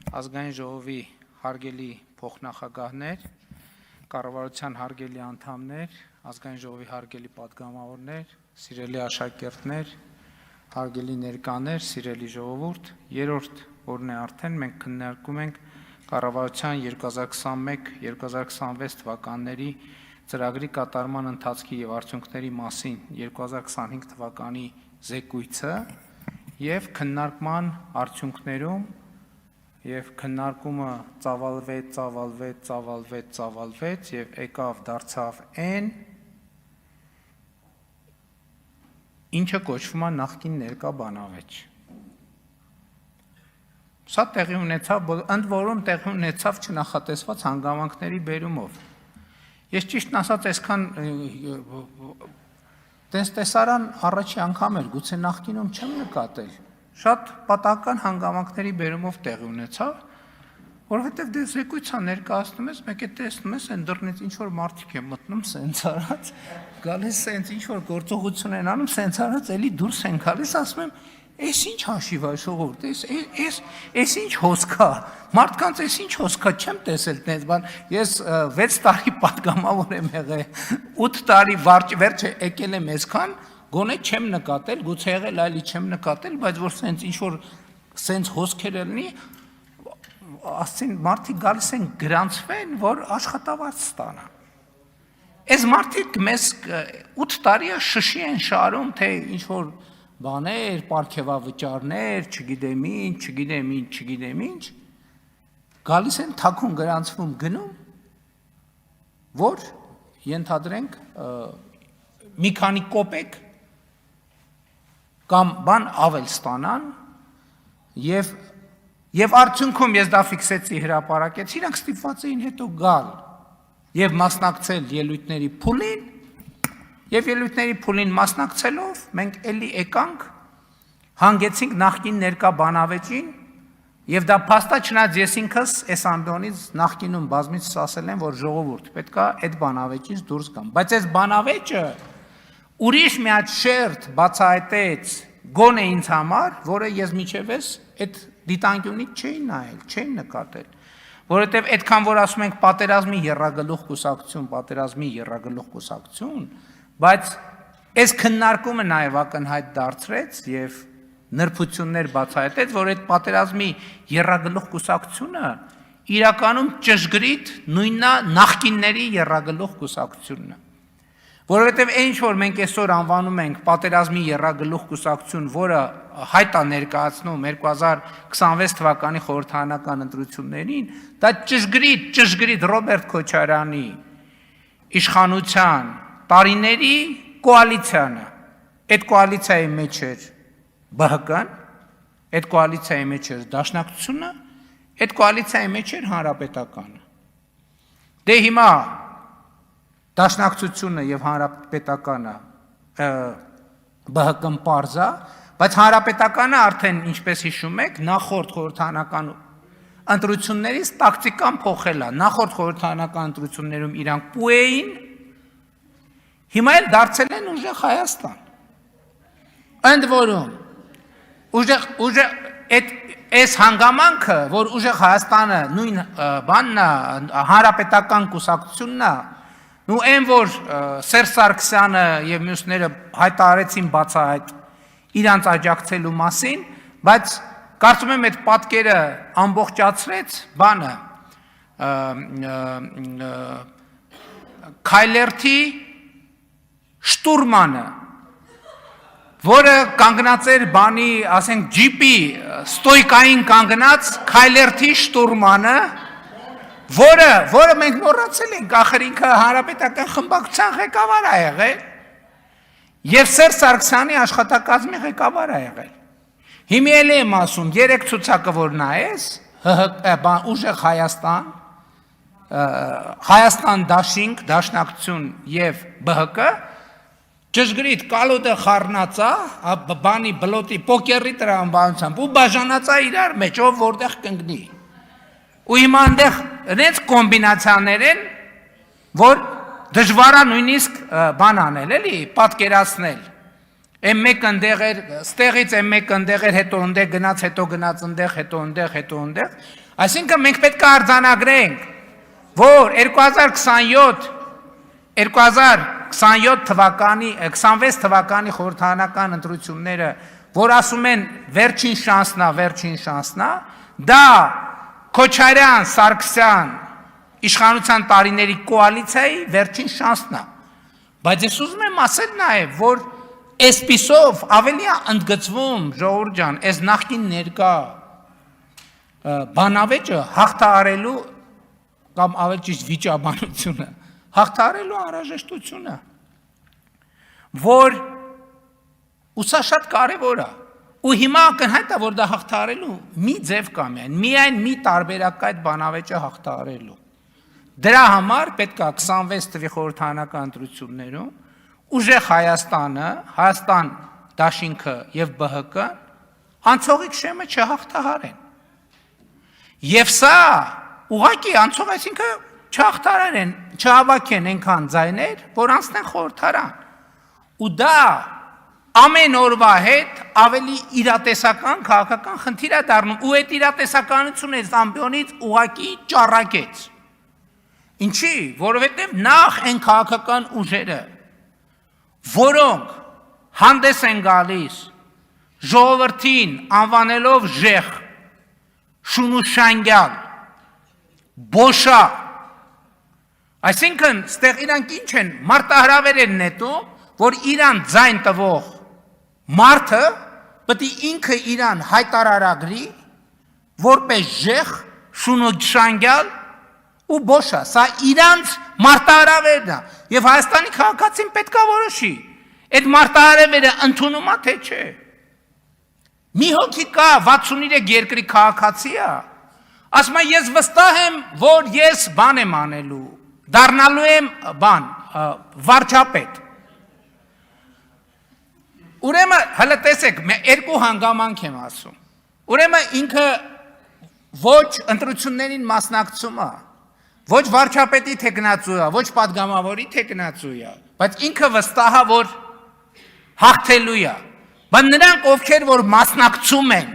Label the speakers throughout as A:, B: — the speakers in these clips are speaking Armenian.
A: Ազգային ժողովի հարգելի փոխնախագահներ, կառավարության հարգելի անդամներ, ազգային ժողովի հարգելի պատգամավորներ, սիրելի աշակերտներ, հարգելի ներկաներ, սիրելի ժողովուրդ, երրորդ օրն է արդեն մենք քննարկում ենք կառավարության 2021-2026 թվականների ծրագրի կատարման ընթացքի եւ արդյունքների մասին 2025 թվականի զեկույցը եւ քննարկման արդյունքներում եւ քննարկումը ծավալվեց եւ եկավ դարձավ այն ինչը կոչվում է նախկին ներկա բանավեճ։ Սա տեղի ունեցավ, ընդ որում տեղի ունեցավ չնախատեսված հանգամանքների բերումով։ Ես ճիշտն ասած այսքան տեսարան առաջի անգամ էր, գուցե նախկինում չեմ նկատել։ Շատ պատահական հանգամանքների բերումով տեղի ունեցավ, որովհետև դե զեկույցը ներկայացնում ես, մեկ է տեսնում ես, այն դռնից ինչ որ մարդիկ են մտնում, սենց արած, գալիս սենց ինչ որ գործողություն են անում, սենց արած, էլի դուրս են գալիս, ասում եմ, այս ինչ հաշիվ է ժողովուրդ, այս ինչ հոսք է, մարդկանց այս ինչ հոսք է, չեմ տեսել տենց բան, ես 6 տարի պատգամավոր եմ եղել, 8 տարի վերջը եկել եմ այսքան, գոնե չեմ նկատել, գուցե եղել այլի չեմ նկատել, բայց որ սենց ինչ որ սենց հոսքեր լինի, ասին մարդիկ գալիս են գրանցվեն, որ աշխատավարձ ստանան։ Այս մարդիկ մեզ 8 տարի շշի են շարում, թե ինչ որ բաներ, պարգևավճարներ, չգիտեմ ինչ, գալիս են թաքուն գրանցվում գնում, որ ենթադրենք մի քանի կոպեկ կամ բան ավել ստանան եւ արդյունքում ես դա ֆիքսեցի հրապարակեցի, իրանք ստիպված էին հետո գալ եւ մասնակցել ելույթների փուլին եւ ելույթների փուլին մասնակցելով մենք էլի եկանք հանգեցինք նախկին ներկա բանավեճին եւ դա փաստա չնայած ես ինքս այս ամբիոնից նախկինում բազմիցս ասել եմ, որ ժողովուրդ պետքա այդ բանավեճից դուրս գամ, բայց այս բանավեճը ուրիշ մի հատ շերտ բացահայտեց գոնե ինձ համար, որը ես միջև ես այդ դիտանկյունից չէի նայել, չէի նկատել, որովհետև այդքան որ ասում ենք պատերազմի եռագլուխ կուսակցություն, բայց այս քննարկումը նաև ակնհայտ դարձրեց եւ նրբություններ բացահայտեց, որ այդ պատերազմի եռագլուխ կուսակցությունը իրականում ճշգրիտ նույնն է նախկինների եռագլուխ կուսակցությունն է։ Որովհետև այն ինչ որ մենք այսօր անվանում ենք պատերազմի եռագլուխ կուսակցություն, որը հայտ է ներկայացնում 2026 թվականի խորհրդարանական ընտրություններին, դա ճշգրիտ Ռոբերտ Քոչարյանի իշխանության տարիների կոալիցիան է։ Այդ կոալիցիայի մեջ էր ԲՀԿ-ն, այդ կոալիցիայի մեջ էր Դաշնակցությունը, այդ կոալիցիայի մեջ էր Հանրապետականը։ Դե հիմա Դաշնակցությունը եւ Հանրապետականը ԲՀԿ-ն պարզ է, բայց Հանրապետականը արդեն ինչպես հիշում եք, նախորդ խորհրդարանական ընտրություններից տակտիկան փոխել է։ Նախորդ խորհրդարանական ընտրություններում իրանք պու էին, հիմա էլ դարձել են ուժեղ Հայաստան։ Ընդ որում այս հանգամանքը, որ ուժեղ Հայաստանը նույն բանն է, հանրապետական կուսակցությունն է, ու այն որ Սերժ Սարգսյանը եւ մյուսները հայտարարեցին բացահայտ իրանց աջակցելու մասին, բայց կարծում եմ այդ պատկերը ամբողջացրեց բանը Քայլերթի շտուրմանը, որը կանգնած էր բանի, ասենք ջիպի ստոյկային կանգնած Քայլերթի շտուրմանը, որը մենք մոռացել ենք, ախր ինքը հանրապետական խմբակցության ղեկավար է եղել եւ Սերժ Սարգսյանի աշխատակազմի ղեկավար է եղել։ Հիմա էլ եմ ասում, 3 ցուցակը որ նայես, ուժեղ Հայաստան դաշինք, Դաշնակցություն եւ ԲՀԿ, ճշգրիտ կալուտը խառնած է, բանի բլոտի պոկերի տրամաբանությամբ ու բաժանած է իրար մեջ, ով որտեղ կընկնի։ Ու հիմա այնտեղ այնց կոմբինացիաներ են, որ դժվար է նույնիսկ բան անել, էլի, պատկերացնել։ Եմ մեկ ընդեղ էր, ստեղից եմ մեկ ընդեղ էր, հետո ընդեղ գնաց, հետո գնաց ընդեղ, հետո ընդեղ, հետո ընդեղ։ Այսինքն մենք պետք է արձանագրենք, որ 2027 թվականի, 26 թվականի խորհրդարանական ընտրությունները, որ ասում են վերջին շանսնա, դա Քոչարյան, Սարգսյան իշխանության տարիների կոալիցիայի վերջին շանսնա։ Բայց ես ուզում եմ ասել նաև, որ այսպիսով ավելի ընդգծվում, ժողովուրդ ջան, այս նախկին ներկա բանավեճը հաղթահարելու կամ ավելի ճիշտ վիճաբանությունը, հաղթահարելու անհրաժեշտությունը, որ ու սա շատ կարևոր է, ու հիմա ակնհայտ է, որ դա հաղթահարելու մի ձև կա միայն մի տարբերակ կա այդ բանավեճը հաղթահարելու։ Դրա համար պետք է 26 թվականի խորհրդարանական ընտրություններում ուժեղ Հայաստանը, Հայաստան դաշինքը եւ ԲՀԿ անցողիկ շեմը չհաղթահարեն։ Եվ սա ուղղակի անցող, այսինքն չհաղթահարեն, չհավաքեն այնքան ձայներ, որ անցնեն խորհրդարան։ Ու դա ամեն օրվա հետ ավելի իրատեսական քաղաքական խնդիր է դառնում, ու այդ իրատեսականությունը այս ամբիոնից ուղղակի ճառագեց։ Ինչի, որովհետև նախ այն քաղաքական ուժերը, որոնք հանդես են գալիս ժողովրդին անվանելով ժեղ, շունուշանգյալ, բոշա, այսինքն ստեղ իրանք ինչ են, մարտահրավեր են նետում, որ իրան ձայն տվող մարդը պետք է ինքը իրան հայտարարագրի, որպես ժեղ, շունուշանգյալ ու բոշա, սա իրանց մարտահրավերն է, եւ Հայաստանի քաղաքացին պետք է որոշի, այդ մարտահրավերը ընդունում է թե չէ։ Մի հոգի կա 63 երկրի քաղաքացի է, ասում է ես վստահ եմ, որ ես բան եմ անելու, դառնալու եմ վարչապետ։ Ուրեմն հələ տեսեք, երկու հանգամանք եմ ասում։ Ուրեմն ինքը ոչ ընտրություններին մասնակցում է, ոչ վարչապետի թեկնածու է, ոչ պատգամավորի թեկնածու է, բայց ինքը վստահ է, որ հաղթելու է։ Բայց նրանք, ովքեր որ մասնակցում են,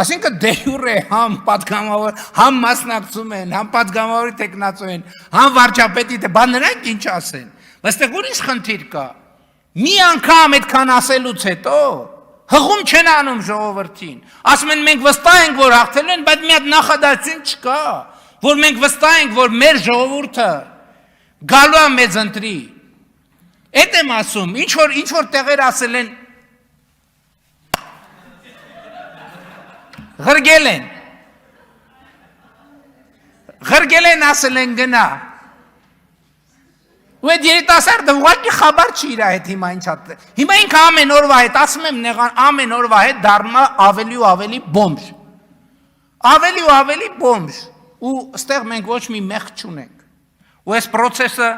A: այսինքն դե յուրե համ պատգամավոր, համ մասնակցում են, համ պատգամավորի թեկնածու են, համ վարչապետի, բայց նրանք ինչ ասեն։ Այստեղ ուրիշ խնդիր կա։ Մի անգամ այդքան ասելուց հետո հղում չեն անում ժողովրդին։ Ասում են մենք վստահ ենք, որ հաղթելու են, բայց մի հատ նախադասություն չկա, որ մենք վստահ ենք, որ մեր ժողովուրդը գալու է մեզ ընտրի։ Էդ եմ ասում, ինչ որ տեղեր ասել են, ղրգել են ասել են գնա։ Ու այդ երիտասարդը ուղղակի խաբար չի իր հետ հիմա ինչ ա։ Հիմա ինքը ամեն օրվա հետ, ասում եմ նեղան, ամեն օրվա հետ դառնում է ավելի ու ավելի բոմժ։ Ավելի ու ավելի բոմժ։ Ու ստեղ մենք ոչ մի մեղք չունենք։ Ու այս process-ը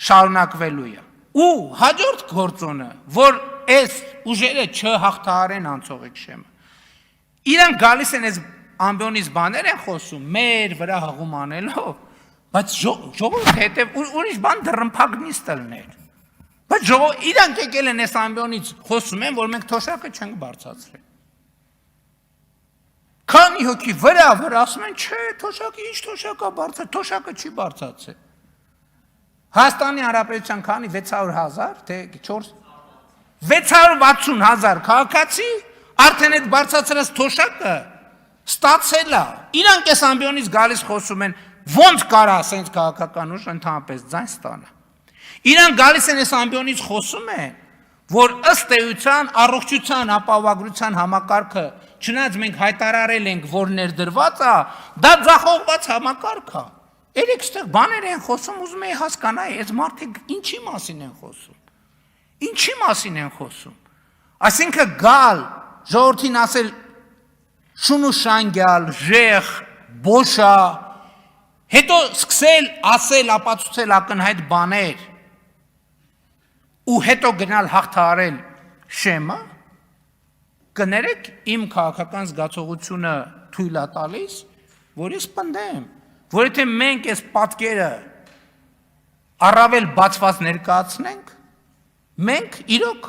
A: շարունակվելու է։ Ու հաջորդ գործոնը, որ այս ուժերը չհաղթահարեն անցողիկ շեմը։ Իրանք գալիս են այս ամբիոնից բաներ են խոսում, մեր վրա հղում անելով, բայց ժողովուրդը հետև ուրիշ բան դռնփագնիստ լներ։ Բայց իրանք եկել են այս ամբիոնից խոսում են, որ մենք թոշակը չենք բարձրացրել։ Քանի հոգի վրա ասում են, չէ, թոշակը ինչ թոշակա բարձր, թոշակը չի բարձրացել։ Հայաստանի Հանրապետության քանի 600,000, թե 660,000 քաղաքացի արդեն այդ բարձրացրած թոշակը ստացել է։ Իրանք այս ամբիոնից գալիս խոսում են, ոնց կարա ասենց քաղաքական ուժ ընդհանրապես ձայն ստանա։ Իրանք գալիս են այս ամբիոնից խոսում են, որ ըստ էության առողջության ապահովագրության համակարգը, չնայած մենք հայտարարել ենք, որ ներդրված է, դա ձախողված համակարգ է։ Երեք ստեղ բաներ են խոսում, ուզում եի հասկանալ, այս մարդիկ ինչի մասին են խոսում։ Ինչի մասին են խոսում։ Այսինքն գալ, ժողովրդին ասել շունուշանգյալ, ժեղ, բոշա, հետո սկսել ասել, ապացուցել ակնհայտ բաներ ու հետո գնալ հաղթահարել շեմը, կներեք իմ քաղաքական զգացողությունը թույլ է տալիս, որ ես պնդեմ, որ եթե մենք այս պատկերը առավել բացված ներկայացնենք, Մենք իրոք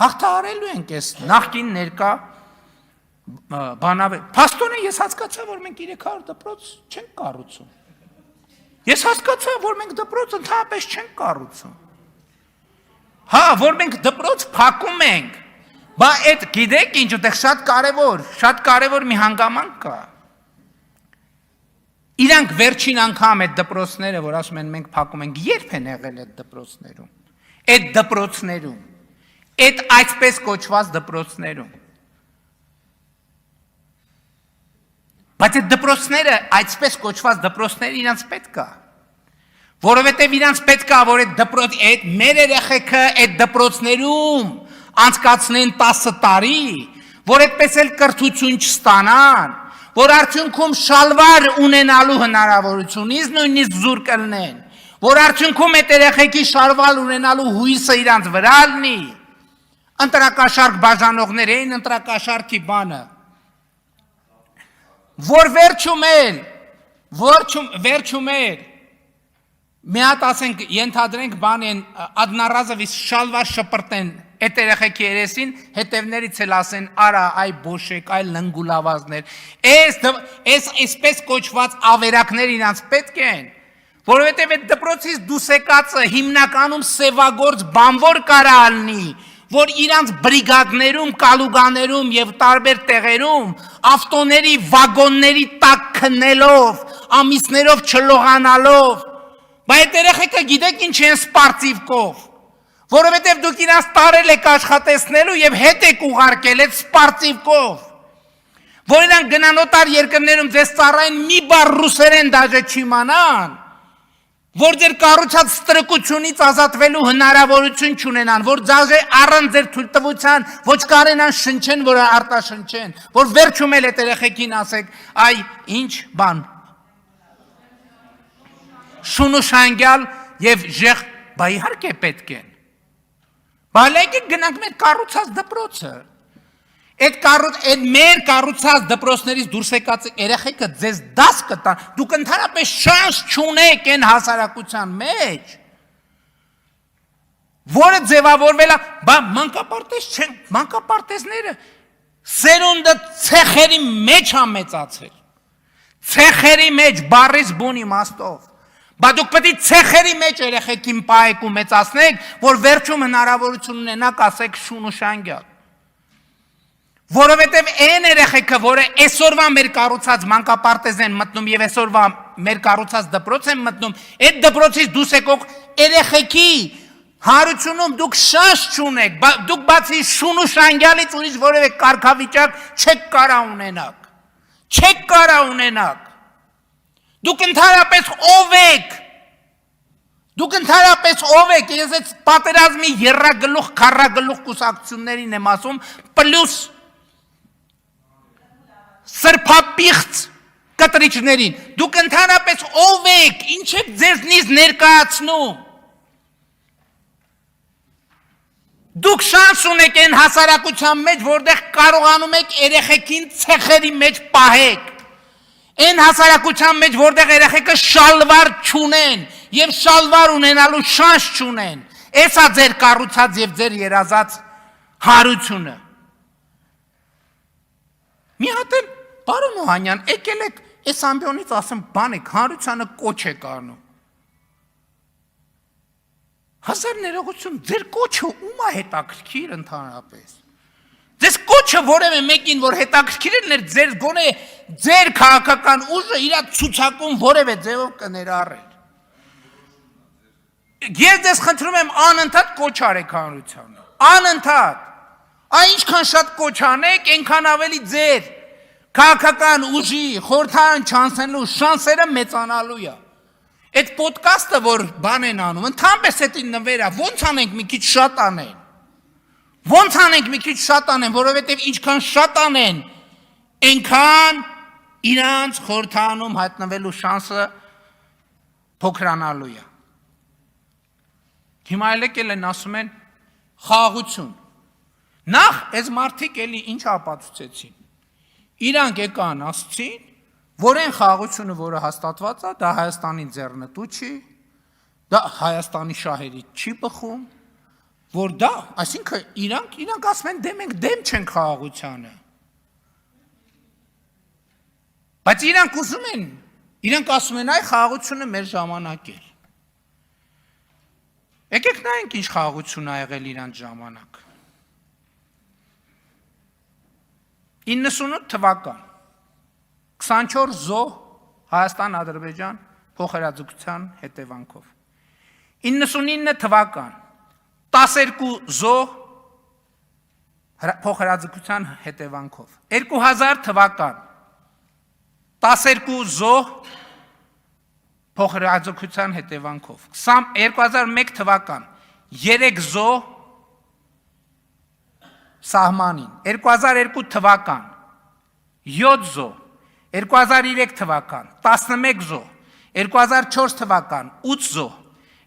A: հաղթահարելու ենք այս նախկին ներկա բանավեր։ Փաստորեն ես հասկացա, որ մենք 300 դպրոց չենք կառուցում։ Ես հասկացա, որ մենք դպրոց ընդհանրապես չենք կառուցում։ Հա, որ մենք դպրոց փակում ենք։ Բա այդ գիտեք ինչ, այդտեղ շատ կարևոր մի հանգամանք կա։ Իրանք վերջին անգամ այդ դպրոցները, որ ասում են մենք փակում ենք, երբ են եղել այդ դպրոցներում։ Այդ դպրոցներում, այդ այսպես կոչված դպրոցներում։ Բայց այդ դպրոցները, այսպես կոչված դպրոցները իրանց պետք է։ Որովհետև իրանց պետք է, որ այդ մեր երեխեքը այդ դպրոցներում անցկացնեն 10 տարի, որ այդպես էլ կրթություն չստանան, որ արդյունքում շալվար ունենալու հնարավորությունից նույնիսկ զուր կլնեն, որ արդյունքում այդ երեխեքի շալվար ունենալու հույսը իրանց վրա լինի, ընտրակաշարք բաժանողներ էին, ընտրակաշարքի բանը, որ վերջում էլ, մի հատ ասենք, ենթադրենք բան են, ադնարազովիս շալվար շպրտեն այդ երեխեքի երեսին, հետևներից էլ ասեն, արա, այ բոշեք, այ լնգուլավազներ, այսպես կոչված ավերակներ իրանց պետք են, որովհետև այդ դպրոցից դուս եկածը հիմնականում սևագործ բանվոր կարա ալնի, որ իրանց բրիգադներում, կալուգաներում և տարբեր տեղերում ավտոների, վագոնների տակ քնելով, ամիսներով չլողանալով, բա այդ երեխեքը գիտեք ինչ են սպարծիվկով, որովհետև դուք իրանց տարել եք աշխատեցնելու և հետ եք ուղարկել այդ սպարծիվկով, որ իրանք գնանոտար երկրներում ձեզ ծառային մի բառ ռուսերեն դաժե չիմանան, որ ձեր կառուցած ստրկությունից ազատվելու հնարավորություն չունենան, որ դաժե առանց ձեր թույլտվության ոչ կարենան շնչեն, որ արտաշնչեն, որ վերջում էլ այդ երեխեքին ասեք, այ ինչ բան, շունուշանգյալ և ժեղ, բա իհարկե պետք են, բա լեկեք գնանք մեր կառուցած դպրոցը, այդ մեր կառուցած դպրոցներից դուրս եկած երեխեքը ձեզ դաս կտան, դուք ընդհանրապես շանս չունեք այն հասարակության մեջ, որը ձևավորվել է, բա մանկապարտեզները սերունդը ցեխերի մեջ է մեծացել, ցեխերի մեջ բառից բուն իմաստով, բա դուք պետք է ցեխերի մեջ երեխեքին պահեք ու մեծացնեք, որ վերջում հնարավորություն ունենաք ասեք շունուշանգյալ, որովհետև այն երեխեքը, որը այսօրվա մեր կառուցած մանկապարտեզ են մտնում և այսօրվա մեր կառուցած դպրոց են մտնում, այդ դպրոցից դուրս եկող երեխեքի հարությունում դուք շանս չունեք, դուք բացի շունուշանգյալից ուրիշ որևէ կարգավիճակ չեք կարա ունենաք, դուք ընդհանրապես ով եք, ես այդ պատերազմի եռագլուխ, քառագլուխ կուսակցություններին եմ ասում, պլյուս սրբապիղծ կտրիչներին, դուք ընդհանրապես ով եք, ինչ եք ձեզնից ներկայացնում, դուք շանս ունեք այն հասարակության մեջ, որտեղ կարողանում եք երեխեքին ցեխերի մեջ պահեք, այն հասարակության մեջ, որտեղ երեխեքը շալվար չունեն և շալվար ունենալու շանս չունեն, էսա ձեր կառուցած և ձեր երազած հարությունը։ Մի հատ էլ, պարոն Օհանյան, եկել եք այս ամբյոնից ասեմ բան եք, հանրությանը կոչ եք արնում։ Հազար ներողություն, ձեր կոչը ում է հետաքրքիր ընդհանրապես։ Ձեզ կոչը որևէ մեկին, որ հետաքրքիր էր, ձեր գոնե ձեր քաղաքական ուժը իր ցուցակում որևէ ձևով կներառեր։ Ես ձեզ խնդրում եմ անընդհատ կոչ արեք հանրությանը, անընդհատ, այնքան շատ կոչ անեք, այնքան ավելի ձեր քաղաքական ուժի խորհրդարան չանցնելու շանսերը մեծանալու է։ Այդ պոդկասթը, որ բան են անում, ընդհանրապես էդին նվերա, ոնց անենք մի քիչ շատ անեն, որովհետև ինչքան շատ անեն, այնքան իրանց խորհրդարանում հայտնվելու շանսը փոքրանալու է։ Հիմա եկել են ասում են խաղաղություն։ Նախ այս մարդիկ էլի ինչ ապացուցեցին։ Իրանք եկան ասցին, որ այն խաղաղությունը, որը հաստատված է, դա Հայաստանի ձեռնտու չի, դա Հայաստանի շահերից չի բխում, որ դա, այսինքն իրանք ասում են դե մենք դեմ չենք խաղաղությանը։ Բայց իրանք ուզում են, իրանք ասում են այ խաղաղությունը մեր ժամանակ էր։ Եկեք նայենք ինչ խաղաղություն ա եղել իրանց ժամանակ։ 98 թվական 24 զոհ Հայաստան-Ադրբեջան փոխհրաձգության հետևանքով։ 99 թվական 12 զոհ փոխհրաձգության հետևանքով։ 2000 թվական 12 զոհ փոխհրաձգության հետևանքով։ 2001 թվական 3 զոհ սահմանին, 2002 թվական 7 զոհ, 2003 թվական 11 զոհ, 2004 թվական 8 զոհ,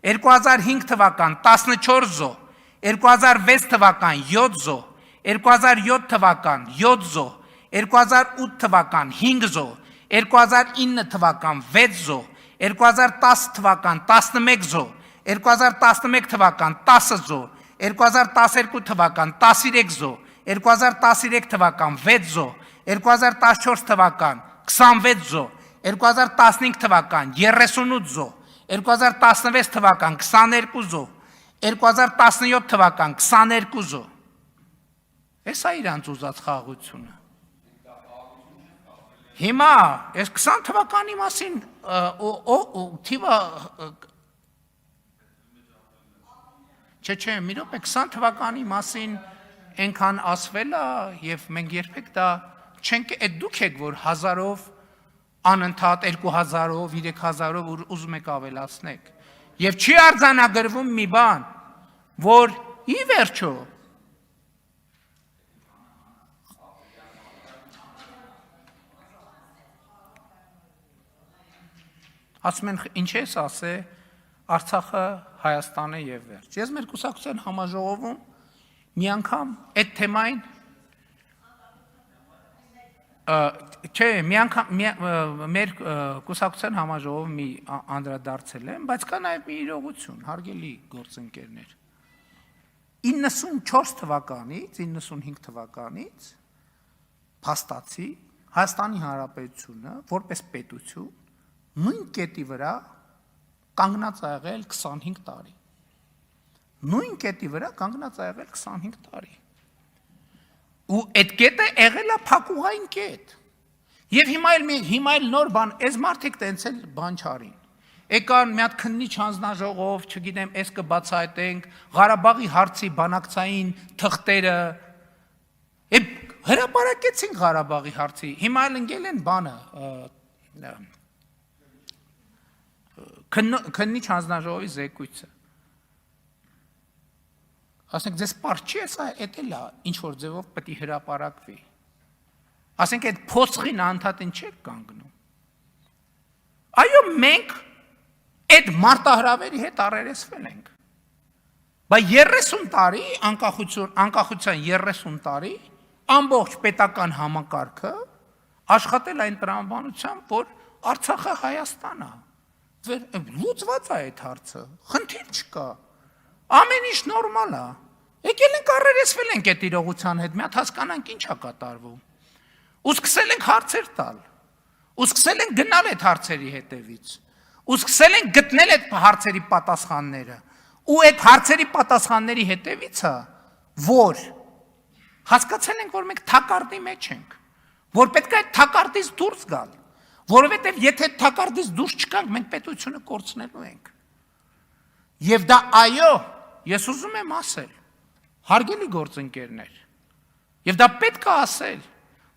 A: 2005 թվական 14 զոհ, 2006 թվական 7 զոհ, 2007 թվական 7 զոհ, 2008 թվական 5 զոհ, 2009 թվական 6 զոհ, 2010 թվական 11 զոհ, 2011 թվական 10 զոհ, 2012 թվական 13 զոհ, 2013 թվական 6 զոհ, 2014 թվական 26 զոհ, 2015 թվական 38 զոհ, 2016 թվական 22 զոհ, 2017 թվական 22 զոհ։ Էս է իրանց ուզած խաղաղությունը։ Հիմա այս 20 թվականի մասին թիվը Չէ, մի րոպե 20 թվականի մասին այնքան ասվել է եւ մենք երբեք դա չենք, այդ դուք եք որ 1000-ով անընդհատ 2000-ով 3000-ով ուզում եք ավելացնեք եւ չի արձանագրվում մի բան, որ ի վերջո ասում են ինչ ես ասե Արցախը Հայաստանը եւ վերջ։ Ես մեր կուսակցության համաժողովում մի անգամ այդ թեմային չէ, մի անգամ մեր կուսակցության համաժողովում մի անդրադարձել եմ, բայց կա նաեւ մի իրողություն, հարգելի գործընկերներ։ 94 թվականից, 95 թվականից փաստացի Հայաստանի Հանրապետությունը որպես պետություն նույն կետի վրա կանգնած ա եղել 25 տարի։ Նույն կետի վրա կանգնած ա եղել 25 տարի։ Ու այդ կետը եղել է փակուղային կետ։ Եվ հիմա էլ նոր բան, այս մարդիկ տենց էլ բան չարին։ Եկան մի հատ քննիչ հանձնաժողով, չգիտեմ, այս կբացահայտենք, Ղարաբաղի հարցի բանակցային թղթերը։ Հրապարակեցին Ղարաբաղի հարցի։ Հիմա էլ ընկել են բանը քննիչ հանձնաժողովի զեկույցը։ Ասենք ձեզ պարզ չի էսա, էդ էլ է ինչ-որ ձևով պետք է հրապարակվի։ Ասենք այդ փոսխին անդադին չեք կանգնում։ Այո, մենք այդ մարտահրավերի հետ առերեսվել ենք։ Բայց 30 տարի անկախության 30 տարի ամբողջ պետական համակարգը աշխատել այն տրամաբանությամբ, որ Արցախը Հայաստան է։ Լուծված է այդ հարցը, խնդիր չկա, ամեն ինչ նորմալ է, եկել ենք առերեսվել ենք այդ իրողության հետ, մի հատ հասկանանք ինչ է կատարվում, ու սկսել ենք հարցեր տալ, ու սկսել ենք գնալ այդ հարցերի հետևից, ու սկսել ենք գտնել այդ հարցերի պատասխանները, ու այդ հարցերի պատասխանների հետևից է, որ հասկացել ենք, որ մենք թակարդի մեջ ենք, որ պետք է այդ թակարդից դուրս գալ, որովհետև եթե թակարդից դուրս չգանք, մենք պետությունը կորցնելու ենք։ Եվ դա այո, ես ուզում եմ ասել, հարգելի գործընկերներ, եւ դա պետք է ասել,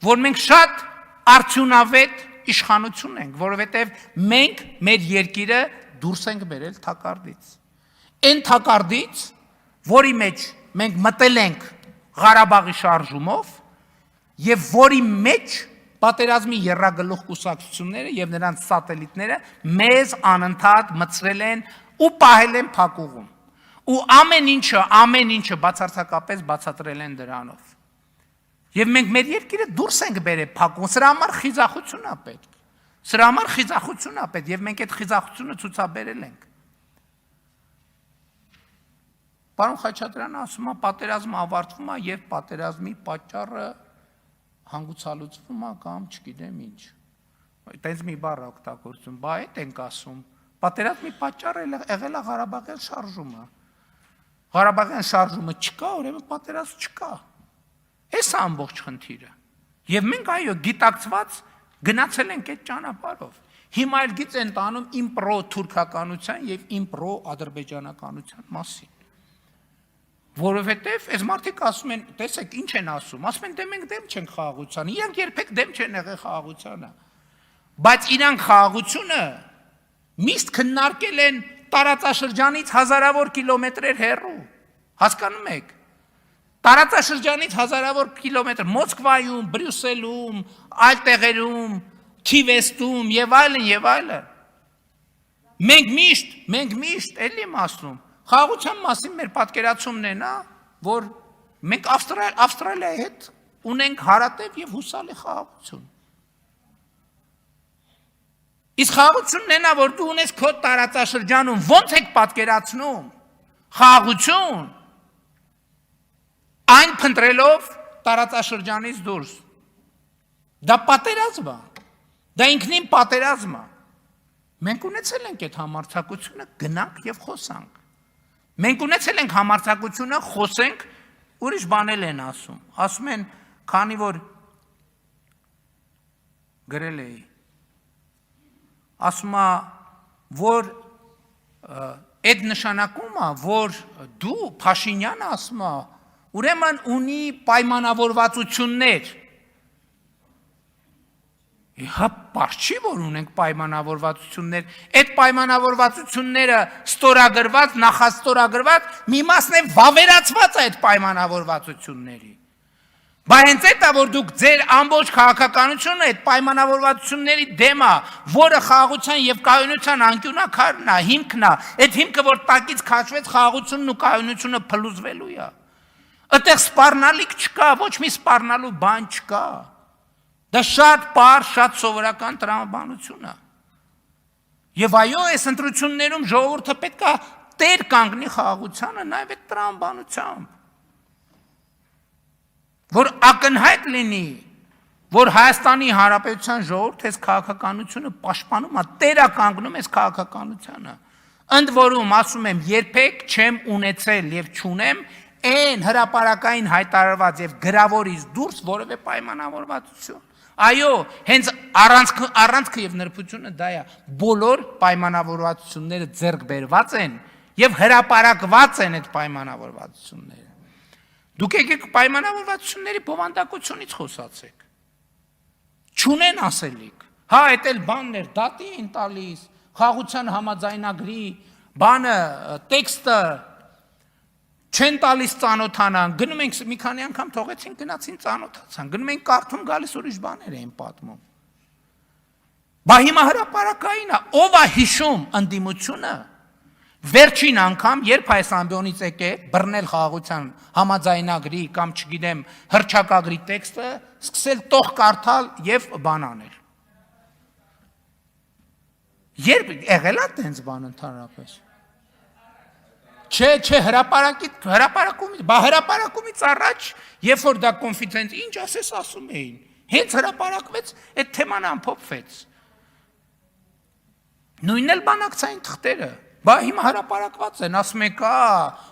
A: որ մենք շատ արդյունավետ իշխանություն ենք, որովհետև մենք մեր երկիրը դուրս ենք բերել թակարդից։ Այն թակարդից, որի մեջ մենք մտել ենք Ղարաբաղի շարժումով եւ որի մեջ պատերազմի եռագլուխ կուսակցությունները եւ նրանց սատելիտները մեզ անընդհատ մցրել են ու պահել են փակուղում։ Ու ամեն ինչը բացարձակապես բացատրել են դրանով։ Եվ մենք մեր երկիրը դուրս ենք բերել փակուղ, սրա համար խիզախություն է պետք։ Սրա համար խիզախություն է պետք եւ մենք այդ խիզախությունը ցուցաբերել ենք։ Պարոն Խաչատրյանը ասում է պատերազմը ավարտվում է եւ պատերազմի պատճառը հանգուցալուծվում է կամ չգիտեմ ինչ։ Այդպես մի բառ օգտագործում, բա այդ ենք ասում։ Պատերազմի պատճառը եղել է Ղարաբաղյան շարժումը։ Ղարաբաղյան շարժումը չկա, ուրեմն պատերազմ չկա։ Էս է ամբողջ խնդիրը։ Եվ մենք այո գիտակցված գնացել ենք այդ ճանապարհով։ Հիմա էլ գիծ են տանում իմպրո թուրքականության եւ իմպրո ադրբեջանականության մասին։ Որովհետեւ այս մարդիկ ասում են, տեսեք, ինչ են ասում, ասում են դե մենք դեմ չենք խաղաղությանը, իրանք երբեք դեմ չեն եղել խաղաղությանը։ Բայց իրանք խաղաղությունը միշտ քննարկել են տարածաշրջանից հազարավոր կիլոմետրեր հեռու։ Հասկանում եք։ Տարածաշրջանից հազարավոր կիլոմետր Մոսկվայում, Բրյուսելում, այլ տեղերում, Քիվեստում եւ այլն եւ այլն։ Մենք միշտ էլի եմ ասում, խաղաղության մասին մեր պատկերացումն է նա, որ մենք Ավստրալիայի հետ ունենք հարատև եւ հուսալի խաղաղություն։ Իսկ խաղաղությունն է նա, որ դու ունես քո տարածաշրջանում, ո՞նց եք պատկերացնում խաղաղություն, այն փնտրելով տարածաշրջանից դուրս։ Դա պատերազմ է, դա ինքնին պատերազմ է։ Մենք ունեցել ենք այդ համարձակությունը, գնանք եւ խոսանք։ Մենք ունեցել ենք համարձակությունը, խոսենք, ուրիշ բանել են ասում։ Ասում են, քանի որ գրել էի, ասում է, որ այդ նշանակում է, որ դու Փաշինյանը ասում է, ուրեմն ունի պայմանավորվածություններ։ Հա պարզ չի, որ ունենք պայմանավորվածություններ, այդ պայմանավորվածությունները ստորագրված, նախաստորագրված, մի մասն է վավերացված այդ պայմանավորվածությունների։ Բա հենց այդ է, որ դուք ձեր ամբողջ քաղաքականությունը այդ պայմանավորվածությունների դեմ է, որը խաղաղության եւ կայունության անկյունակարն է, հիմքն է, այդ հիմքը, որ տակից քաշվեց խաղաղությունն ու կայունությունը փլուզվելու է։ Այդտեղ սպառնալիք չկա, ոչ մի սպառնալու բան չկա։ Դա շատ պարզ, շատ սովորական տրամաբանություն է։ Եվ այո, այս ընտրություններում ժողովուրդը պետք է տեր կանգնի խաղաղությանը, նաև այդ տրամաբանությամբ։ Որ ակնհայտ լինի, որ Հայաստանի Հանրապետության ժողովուրդը այս քաղաքականությունը պաշտպանում է, տերականգնում այս քաղաքականությանը։ Ընդ որում, ասում եմ, երբեք չեմ ունեցել եւ չունեմ այն հրապարակային հայտարարված եւ գրավորից դուրս որևէ պայմանավորվածություն։ Այո, հենց առանցքը եւ նրբությունը դա է։ Բոլոր պայմանավորվածությունները ձեռք բերված են եւ հրապարակված են այդ պայմանավորվածությունները։ Դուք եկեք պայմանավորվածությունների բովանդակությունից խոսացեք։ Չունեն ասելիք։ Հա, այդ էլ բաններ, դատի են տալիս, խաղաղության համաձայնագրի բանը, տեքստը չեն տալիս ծանոթանան, գնում ենք մի քանի անգամ թողեցին, գնացին ծանոթացան, գնում ենք կարդում գալիս ուրիշ բաներ էին պատմում։ Բա հիմա հրապարակային է, ով է հիշում ընդդիմությունը, վերջին անգամ, երբ այս ամբիոնից եկե բռնել խաղաղության համաձայնագրի կամ չգիտեմ հռչակագրի տեքստը, սկսել տող կարդալ եւ բան անել։ Երբ եղել է տենց բան ընդհանրապես։ Չէ, հրապարակումից, բա հրապարակումից առաջ, երբ որ դա կոնֆիդենց, ինչ ասես ասում էին, հենց հրապարակվեց, այդ թեման ամփոփվեց։ Նույնն էլ բանակցային թղթերը, բա հիմա հրապարակված են, ասում եք,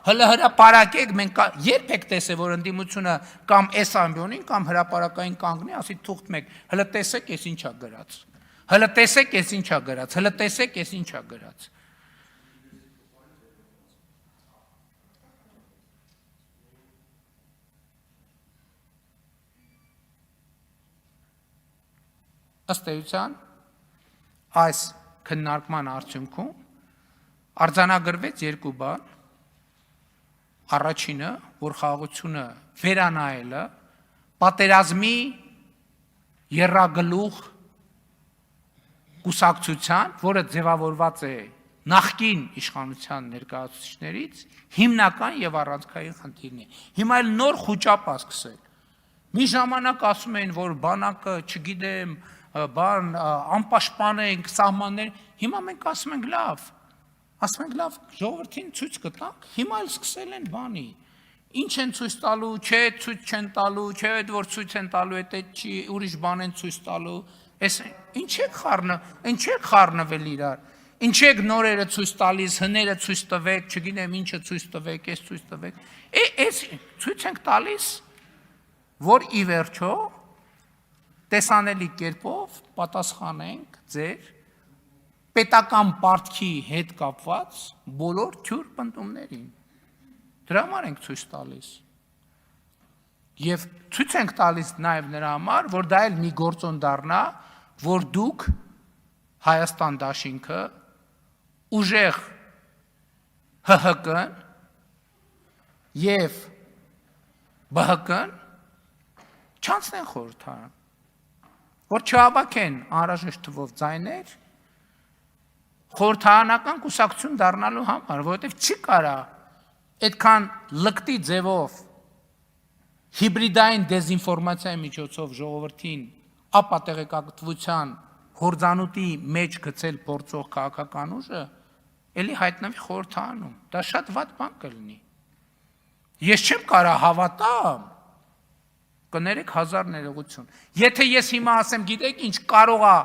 A: հələ հրապարակեք, մենք երբ եք տեսել, որ ընդդիմությունը կամ այս ամբիոնին կամ հրապարակային կանգնի, ասի թուղթ մեկ, հələ տեսեք, ես ինչա գրած։ Հələ տեսեք, ես ինչա գրած, հələ տեսեք, ես ինչա գրած։ Ըստ էության, այս քննարկման արդյունքում արձանագրվեց երկու բան, առաջինը, որ խաղաղությունը վերանայելը պատերազմի եռագլուխ կուսակցության, որը ձևավորված է նախկին իշխանության ներկայացուցիչներից, հիմնական եւ առանցքային խնդիրն է։ Հիմա էլ նոր խոճապ է սկսել։ Մի ժամանակ ասում էին, որ բանակը, չգիտեմ, բան անպաշտպան ենք, սահմաններ, հիմա մենք ասում ենք լավ, ասում ենք լավ, ժողովրդին ցույց կտանք, հիմա էլ սկսել են բանի։ Ինչ են ցույց տալու, չէ, ցույց չեն տալու, չէ, այդ որ ցույց են տալու, այդ չի, ուրիշ բան են ցույց տալու։ Էս ինչ եք խառնվել իրար։ Ինչ եք նորերը ցույց տալիս, հները ցույց տվեք, չգիտեմ ինչը ցույց տվեք, էս ցույց տվեք։ Էս ցույց ենք տալիս, որ ի վերջո տեսանելի կերպով պատասխանենք ձեր պետական պարտքի հետ կապված բոլոր թյուր պնդումներին։ Դրա համար ենք ցույց տալիս։ Եվ ցույց ենք տալիս նաև նրա համար, որ դա էլ մի գործոն դառնա, որ դուք Հայաստան դաշինքը ուժեղ ՀՀԿ-ն եւ ԲՀԿ-ն չանցնեն խորհրդարան, որ չհավաքեն անհրաժեշտ թվով ձայներ խորհրդարանական կուսակցություն դառնալու համար, որովհետև չի կարա այդքան լկտի ձևով հիբրիդային դեզինֆորմացիայի միջոցով ժողովրդին ապատեղեկատվության հորձանուտի մեջ գցել փորձող քաղաքական ուժը, էլի հայտնվի խորհրդարանում։ Դա շատ վատ բան կլինի։ Ես չեմ կարա հավատամ, կներեք հազար ներողություն։ Եթե ես հիմա ասեմ, գիտեք ինչ, կարող է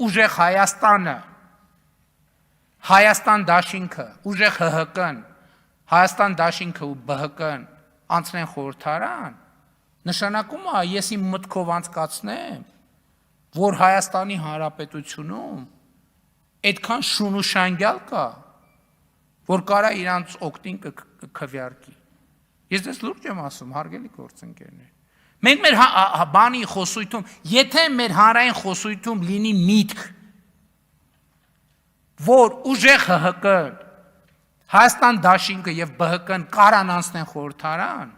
A: ուժեղ Հայաստանը, Հայաստան դաշինքը, ուժեղ ՀՀԿ-ն, Հայաստան դաշինքը ու ԲՀԿ-ն անցնեն խորհրդարան, նշանակում է ես իմ մտքով անցկացնեմ, որ Հայաստանի Հանրապետությունում այդքան շուն ու շանգյալ կա, որ կարա իրանց օգտին կքվյարկի։ Ես դες լուրջ եմ ասում, հարգելի գործընկերներ։ Մենք մեր բանի խոսույթում, եթե մեր հանրային խոսույթում լինի միտք, որ ուժեղ ՀՀԿ-ն, Հայաստան դաշինքը եւ ԲՀԿ-ն կարան անցնեն խորհրդարան,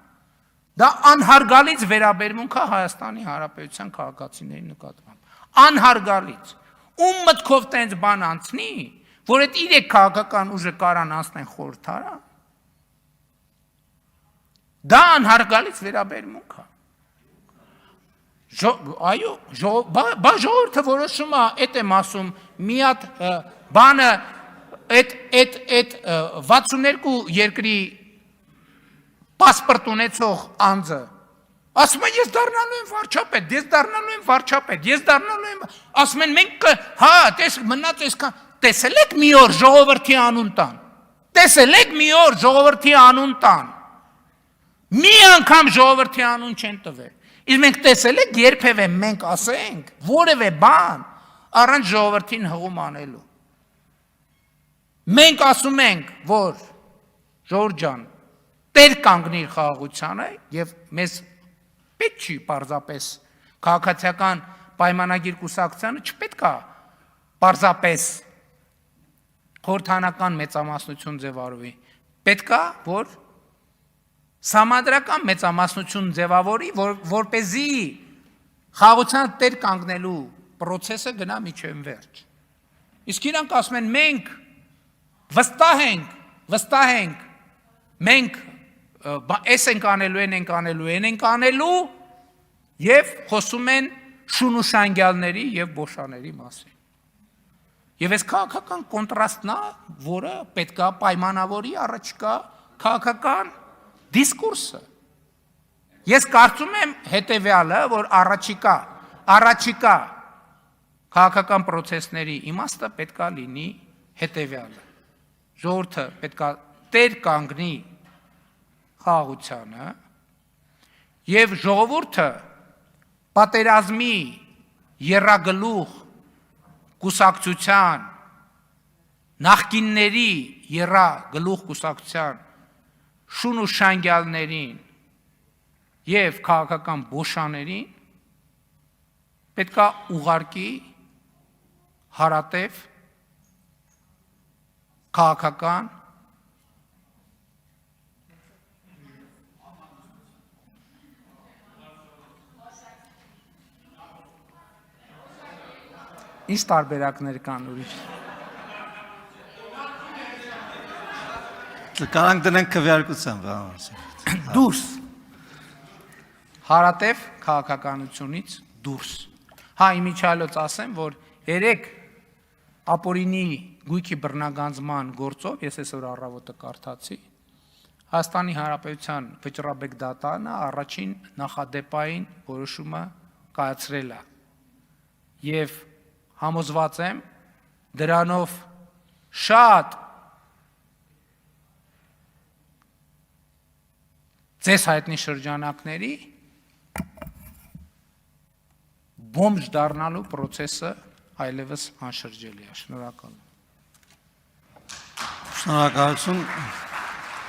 A: դա անհարգալից վերաբերմունք է Հայաստանի Հանրապետության քաղաքացիների նկատմամբ։ Անհարգալից։ Ում մտքով տենց բան անցնի, որ այդ իրեք քաղաքական ուժը կարան անցնեն խորհրդարան, դա անհարգալից վերաբերմունք է։ Այո, բա ժողովուրդը որոշում է, այդ եմ ասում, մի հատ բանը այդ 62 երկրի պասպորտ ունեցող անձը ասում է ես դառնալու եմ վարչապետ, ես դառնալու եմ վարչապետ, ես դառնալու եմ, ասում են մենք հա, մնաց այսքան, տեսել եք մի օր ժողովրդի անուն տան, տեսել եք մի օր ժողովրդի անուն տան, մի անգամ ժողովրդի անուն չեն տվել, իսկ մենք տեսել եք երբևէ մենք ասենք որևէ բան առանց ժողովրդին հղում անելու։ Մենք ասում ենք, որ ժողովուրդ ջան, տեր կանգնիր խաղաղությանը եւ մեզ պետք չի պարզապես քաղաքացիական պայմանագիր կուսակցությանը չպետք է պարզապես խորհրդանական մեծամասնություն ձևավորվի, պետք է որ համադրական մեծամասնություն ձևավորի, որպեսզի խաղաղության տեր կանգնելու process-ը գնա միջև վերջ։ Իսկ իրանք ասում են մենք վստահ ենք, մենք այս ենք անելու, են ենք անելու և խոսում են շուն ու շանգյալների և բոշաների մասին։ Եվ այս քաղաքական կոնտրաստն է, որը պետք է պայմանավորի առաջիկա քաղաքական դիսկուրսը։ Ես կարծում եմ հետևյալը, որ առաջիկա քաղաքական պրոցեսների իմաստը պետք է լինի հետևյալը։ Ժողովուրդը պետք է տեր կանգնի խաղաղությանը եւ ժողովուրդը պատերազմի եռագլուխ կուսակցության նախկինների եռագլուխ կուսակցության շուն ու շանգյալներին եւ քաղաքական բոշաներին պետք է ուղարկի հարատև քաղաքական ինչ տարբերակներ կան ուրիշ։
B: Կարանք դնենք քվեարկության
A: դուրս հարատև քաղաքականությունից դուրս։ Հա իմիջիալոց ասեմ, որ երեք ապօրինի գույքի բռնագանձման գործով, ես այսօր առավոտը կարդացի, Հայաստանի Հանրապետության վճռաբեկ դատարանը առաջին նախադեպային որոշումը կայացրել է եւ համոզված եմ դրանով շատ ձեզ հայտնի շրջանակների բոմժ դառնալու process-ը այլևս անշրջելի է։ Շնորհակալ եմ։
B: Շնորհակալություն։